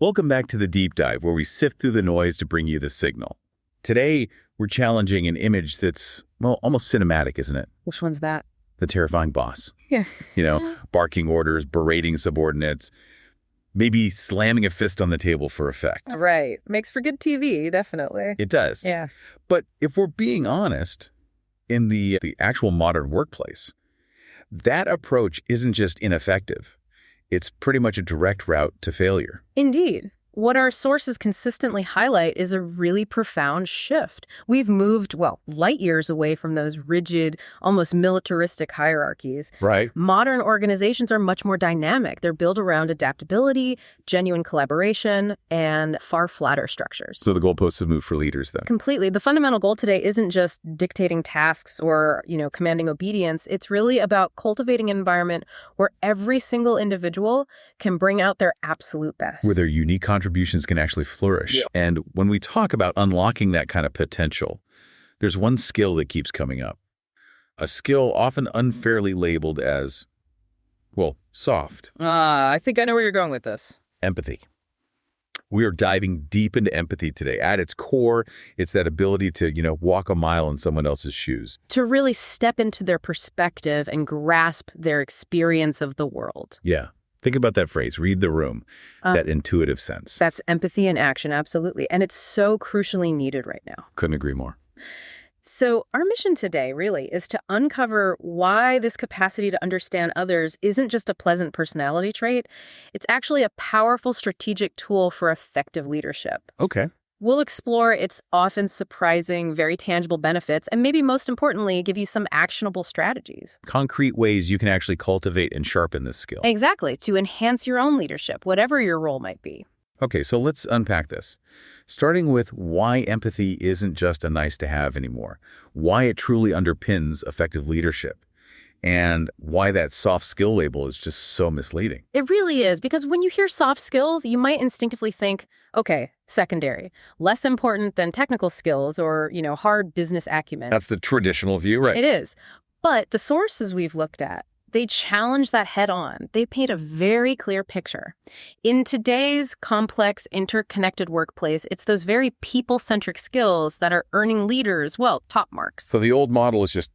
Welcome back to the Deep Dive, where we sift through the noise to bring you the signal. Today, we're challenging an image that's, well, almost cinematic, isn't it? Which one's that? The terrifying boss. Yeah. Barking orders, berating subordinates, maybe slamming a fist on the table for effect. Right. Makes for good TV, definitely. It does. Yeah. But if we're being honest, in the actual modern workplace, that approach isn't just ineffective. It's pretty much a direct route to failure. Indeed. What our sources consistently highlight is a really profound shift. We've moved, light years away from those rigid, almost militaristic hierarchies. Right. Modern organizations are much more dynamic. They're built around adaptability, genuine collaboration, and far flatter structures. So the goalposts have moved for leaders, then? Completely. The fundamental goal today isn't just dictating tasks or, commanding obedience. It's really about cultivating an environment where every single individual can bring out their absolute best. Where their unique contributions can actually flourish. Yeah. And when we talk about unlocking that kind of potential, there's one skill that keeps coming up. A skill often unfairly labeled as, soft. I think I know where you're going with this. Empathy. We are diving deep into empathy today. At its core, it's that ability to, walk a mile in someone else's shoes. To really step into their perspective and grasp their experience of the world. Yeah. Think about that phrase, read the room, that intuitive sense. That's empathy in action, absolutely. And it's so crucially needed right now. Couldn't agree more. So our mission today really is to uncover why this capacity to understand others isn't just a pleasant personality trait. It's actually a powerful strategic tool for effective leadership. Okay. We'll explore its often surprising, very tangible benefits, and maybe most importantly, give you some actionable strategies. Concrete ways you can actually cultivate and sharpen this skill. Exactly, to enhance your own leadership, whatever your role might be. Okay, so let's unpack this. Starting with why empathy isn't just a nice to have anymore, why it truly underpins effective leadership, and why that soft skill label is just so misleading. It really is, because when you hear soft skills, you might instinctively think, okay, secondary, less important than technical skills or, hard business acumen. That's the traditional view, right? It is. But the sources we've looked at, they challenge that head on. They paint a very clear picture. In today's complex, interconnected workplace, it's those very people-centric skills that are earning leaders, top marks. So the old model is just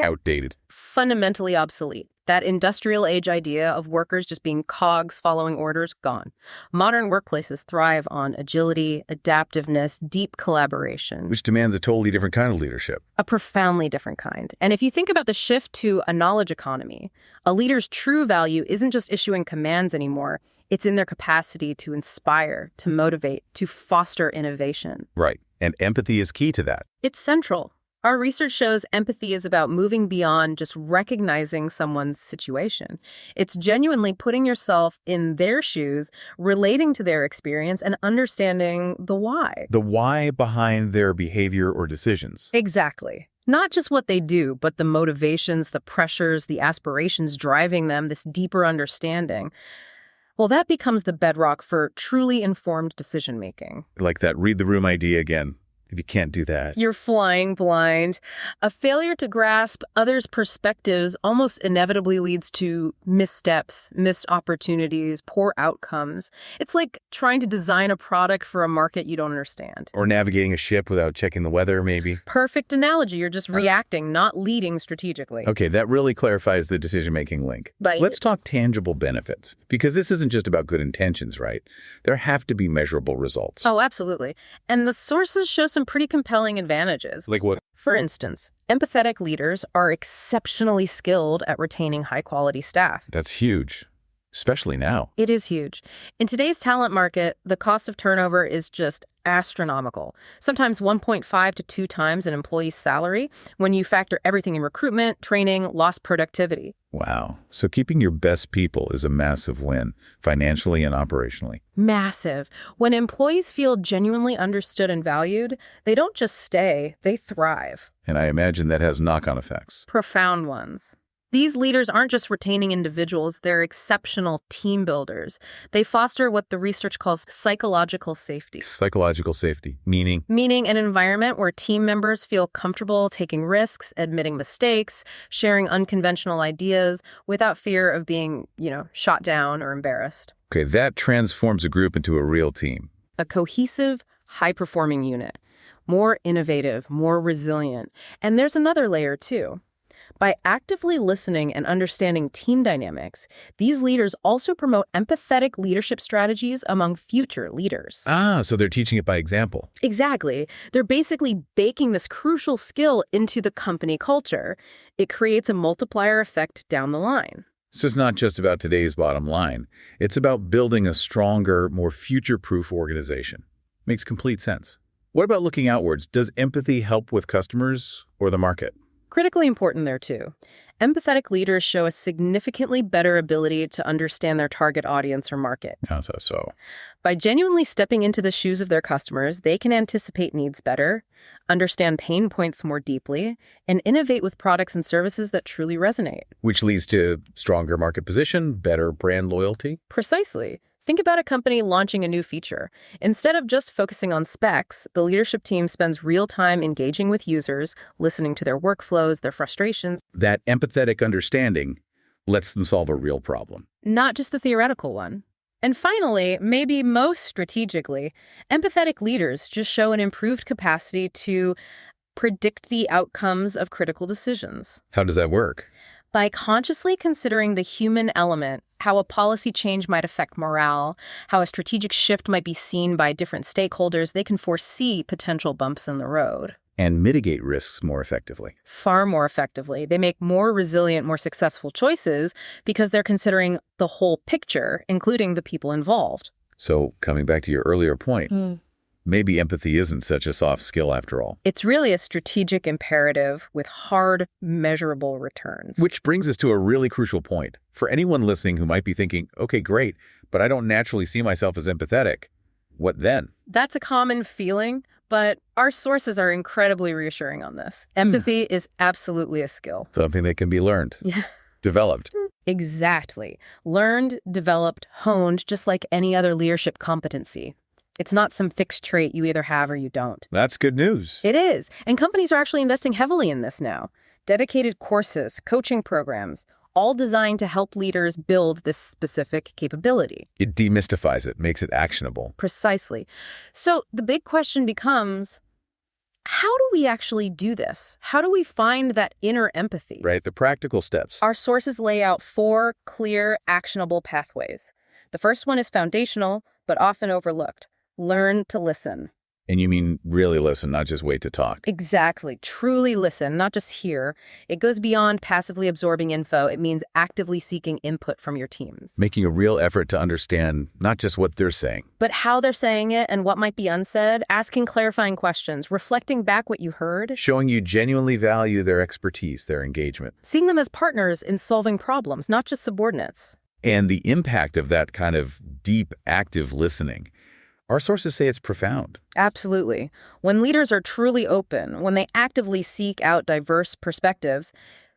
outdated. Fundamentally obsolete. That industrial age idea of workers just being cogs following orders, gone. Modern workplaces thrive on agility, adaptiveness, deep collaboration. Which demands a totally different kind of leadership. A profoundly different kind. And if you think about the shift to a knowledge economy, a leader's true value isn't just issuing commands anymore. It's in their capacity to inspire, to motivate, to foster innovation. Right. And empathy is key to that. It's central. Our research shows empathy is about moving beyond just recognizing someone's situation. It's genuinely putting yourself in their shoes, relating to their experience, and understanding the why. The why behind their behavior or decisions. Exactly. Not just what they do, but the motivations, the pressures, the aspirations driving them, this deeper understanding. Well, that becomes the bedrock for truly informed decision-making. Like that read the room idea again. If you can't do that, you're flying blind. A failure to grasp others' perspectives almost inevitably leads to missteps, missed opportunities, poor outcomes. It's like trying to design a product for a market you don't understand. Or navigating a ship without checking the weather, maybe. Perfect analogy. You're just reacting, not leading strategically. Okay, that really clarifies the decision-making link. But let's talk tangible benefits, because this isn't just about good intentions, right? There have to be measurable results. Oh, absolutely. And the sources show some pretty compelling advantages. Like what? For instance, empathetic leaders are exceptionally skilled at retaining high-quality staff. That's huge, especially now. It is huge. In today's talent market, the cost of turnover is just astronomical, sometimes 1.5 to 2 times an employee's salary when you factor everything in recruitment, training, lost productivity. Wow. So keeping your best people is a massive win, financially and operationally. Massive. When employees feel genuinely understood and valued, they don't just stay, they thrive. And I imagine that has knock-on effects. Profound ones. These leaders aren't just retaining individuals, they're exceptional team builders. They foster what the research calls psychological safety. Psychological safety, meaning? Meaning an environment where team members feel comfortable taking risks, admitting mistakes, sharing unconventional ideas without fear of being, shot down or embarrassed. Okay, that transforms a group into a real team. A cohesive, high-performing unit. More innovative, more resilient. And there's another layer, too. By actively listening and understanding team dynamics, these leaders also promote empathetic leadership strategies among future leaders. Ah, so they're teaching it by example. Exactly. They're basically baking this crucial skill into the company culture. It creates a multiplier effect down the line. So it's not just about today's bottom line. It's about building a stronger, more future-proof organization. Makes complete sense. What about looking outwards? Does empathy help with customers or the market? Critically important there, too. Empathetic leaders show a significantly better ability to understand their target audience or market. How so? By genuinely stepping into the shoes of their customers, they can anticipate needs better, understand pain points more deeply, and innovate with products and services that truly resonate. Which leads to stronger market position, better brand loyalty? Precisely. Think about a company launching a new feature. Instead of just focusing on specs, the leadership team spends real time engaging with users, listening to their workflows, their frustrations. That empathetic understanding lets them solve a real problem. Not just the theoretical one. And finally, maybe most strategically, empathetic leaders just show an improved capacity to predict the outcomes of critical decisions. How does that work? By consciously considering the human element, how a policy change might affect morale, how a strategic shift might be seen by different stakeholders, they can foresee potential bumps in the road. And mitigate risks more effectively. Far more effectively. They make more resilient, more successful choices because they're considering the whole picture, including the people involved. So, coming back to your earlier point, maybe empathy isn't such a soft skill after all. It's really a strategic imperative with hard, measurable returns. Which brings us to a really crucial point. For anyone listening who might be thinking, okay, great, but I don't naturally see myself as empathetic. What then? That's a common feeling, but our sources are incredibly reassuring on this. Empathy is absolutely a skill. Something that can be learned. Yeah. Developed. Exactly. Learned, developed, honed, just like any other leadership competency. It's not some fixed trait you either have or you don't. That's good news. It is. And companies are actually investing heavily in this now. Dedicated courses, coaching programs, all designed to help leaders build this specific capability. It demystifies it, makes it actionable. Precisely. So the big question becomes, how do we actually do this? How do we find that inner empathy? Right, the practical steps. Our sources lay out 4 clear, actionable pathways. The first one is foundational, but often overlooked. Learn to listen. And you mean really listen, not just wait to talk. Exactly. Truly listen, not just hear. It goes beyond passively absorbing info. It means actively seeking input from your teams. Making a real effort to understand not just what they're saying, but how they're saying it and what might be unsaid, asking clarifying questions, reflecting back what you heard. Showing you genuinely value their expertise, their engagement. Seeing them as partners in solving problems, not just subordinates. And the impact of that kind of deep, active listening. Our sources say it's profound. Absolutely. When leaders are truly open, when they actively seek out diverse perspectives,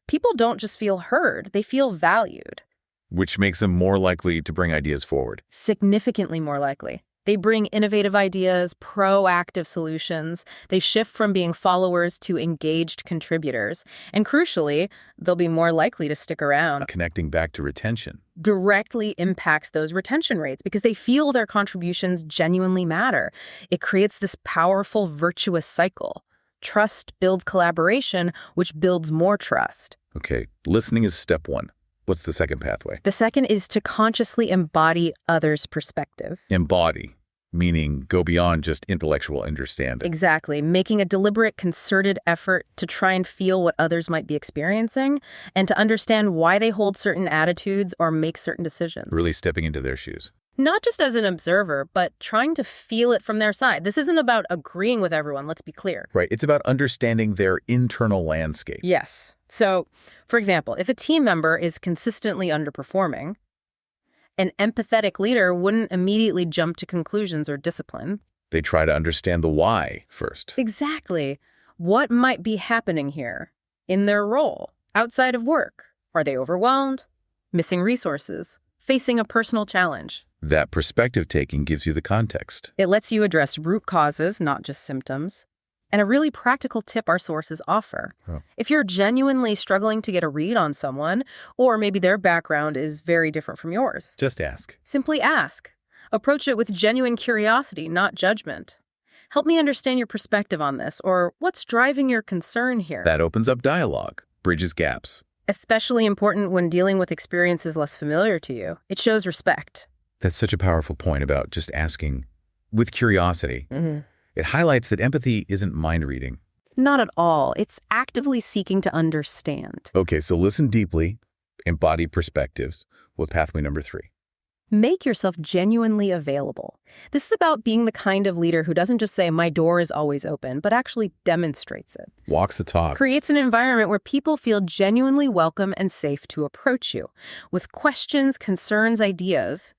people don't just feel heard, they feel valued. Which makes them more likely to bring ideas forward. Significantly more likely. They bring innovative ideas, proactive solutions. They shift from being followers to engaged contributors. And crucially, they'll be more likely to stick around. Connecting back to retention. Directly impacts those retention rates because they feel their contributions genuinely matter. It creates this powerful, virtuous cycle. Trust builds collaboration, which builds more trust. Okay, listening is step 1. What's the second pathway? The second is to consciously embody others' perspective. Embody, meaning go beyond just intellectual understanding. Exactly. Making a deliberate, concerted effort to try and feel what others might be experiencing and to understand why they hold certain attitudes or make certain decisions. Really stepping into their shoes. Not just as an observer, but trying to feel it from their side. This isn't about agreeing with everyone, let's be clear. Right. It's about understanding their internal landscape. Yes. So, for example, if a team member is consistently underperforming, an empathetic leader wouldn't immediately jump to conclusions or discipline. They try to understand the why first. Exactly. What might be happening here in their role outside of work? Are they overwhelmed? Missing resources? Facing a personal challenge? That perspective taking gives you the context. It lets you address root causes, not just symptoms. And a really practical tip our sources offer. Oh. If you're genuinely struggling to get a read on someone, or maybe their background is very different from yours, Just ask. simply ask. Approach it with genuine curiosity, not judgment. Help me understand your perspective on this, or what's driving your concern here. That opens up dialogue, bridges gaps. Especially important when dealing with experiences less familiar to you. It shows respect. That's such a powerful point about just asking with curiosity. Mm-hmm. It highlights that empathy isn't mind reading. Not at all. It's actively seeking to understand. Okay, so listen deeply, embody perspectives with pathway number 3. Make yourself genuinely available. This is about being the kind of leader who doesn't just say, my door is always open, but actually demonstrates it. Walks the talk. Creates an environment where people feel genuinely welcome and safe to approach you with questions, concerns, ideas,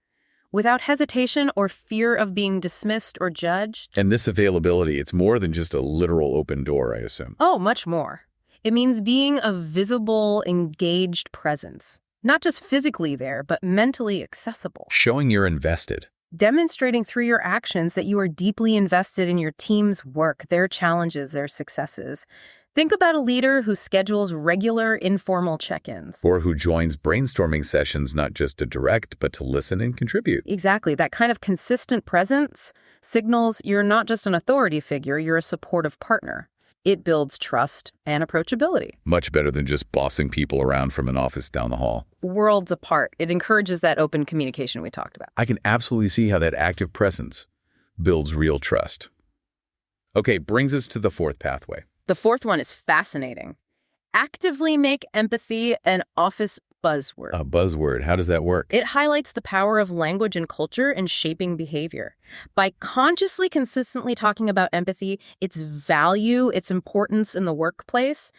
without hesitation or fear of being dismissed or judged. And this availability, it's more than just a literal open door, I assume. Oh, much more. It means being a visible, engaged presence. Not just physically there, but mentally accessible. Showing you're invested. Demonstrating through your actions that you are deeply invested in your team's work, their challenges, their successes. Think about a leader who schedules regular, informal check-ins. Or who joins brainstorming sessions not just to direct, but to listen and contribute. Exactly. That kind of consistent presence signals you're not just an authority figure, you're a supportive partner. It builds trust and approachability. Much better than just bossing people around from an office down the hall. Worlds apart. It encourages that open communication we talked about. I can absolutely see how that active presence builds real trust. Okay, brings us to the 4th pathway. The 4th one is fascinating. Actively make empathy an office buzzword. A buzzword. How does that work? It highlights the power of language and culture in shaping behavior. By consciously, consistently talking about empathy, its value, its importance in the workplace,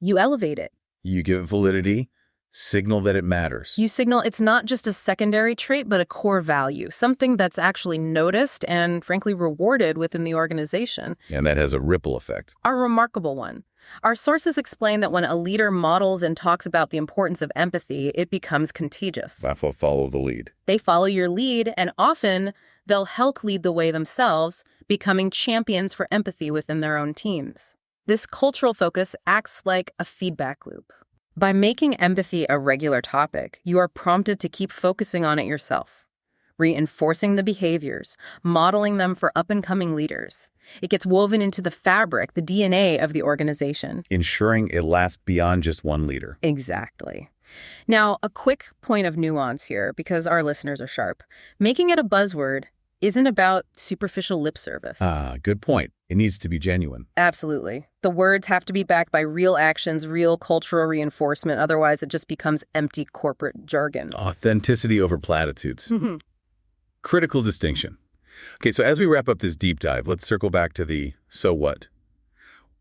you elevate it. You give it validity, signal that it matters. You signal it's not just a secondary trait, but a core value, something that's actually noticed and, frankly, rewarded within the organization. And that has a ripple effect. A remarkable one. Our sources explain that when a leader models and talks about the importance of empathy, it becomes contagious. Follow the lead. They follow your lead, and often they'll help lead the way themselves, becoming champions for empathy within their own teams. This cultural focus acts like a feedback loop. By making empathy a regular topic, you are prompted to keep focusing on it yourself, reinforcing the behaviors, modeling them for up-and-coming leaders. It gets woven into the fabric, the DNA of the organization. Ensuring it lasts beyond just one leader. Exactly. Now, a quick point of nuance here, because our listeners are sharp. Making it a buzzword isn't about superficial lip service. Good point. It needs to be genuine. Absolutely. The words have to be backed by real actions, real cultural reinforcement. Otherwise, it just becomes empty corporate jargon. Authenticity over platitudes. Critical distinction. Okay, so as we wrap up this deep dive, let's circle back to the so what.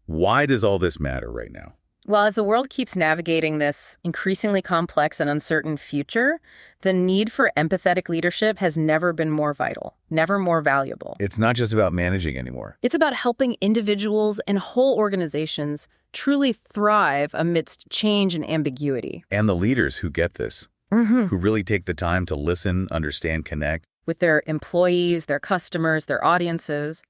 Why does all this matter right now? Well, as the world keeps navigating this increasingly complex and uncertain future, the need for empathetic leadership has never been more vital, never more valuable. It's not just about managing anymore. It's about helping individuals and whole organizations truly thrive amidst change and ambiguity. And the leaders who get this, who really take the time to listen, understand, connect. With their employees, their customers, their audiences.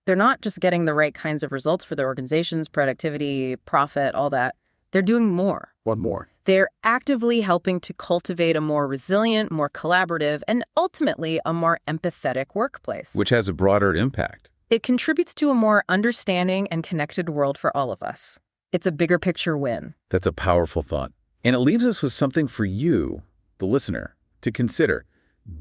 They're not just getting the right kinds of results for their organizations, productivity, profit, all that. They're doing more. What more? They're actively helping to cultivate a more resilient, more collaborative, and ultimately a more empathetic workplace. Which has a broader impact. It contributes to a more understanding and connected world for all of us. It's a bigger picture win. That's a powerful thought. And it leaves us with something for you, the listener, to consider.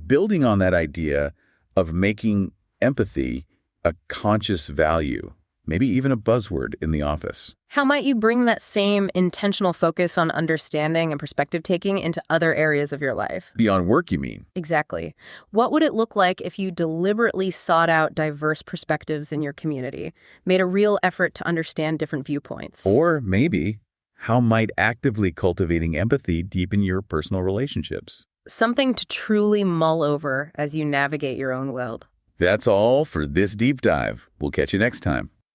Building on that idea of making empathy a conscious value, maybe even a buzzword in the office. How might you bring that same intentional focus on understanding and perspective taking into other areas of your life? Beyond work, you mean? Exactly. What would it look like if you deliberately sought out diverse perspectives in your community, made a real effort to understand different viewpoints? Or maybe, how might actively cultivating empathy deepen your personal relationships? Something to truly mull over as you navigate your own world. That's all for this deep dive. We'll catch you next time.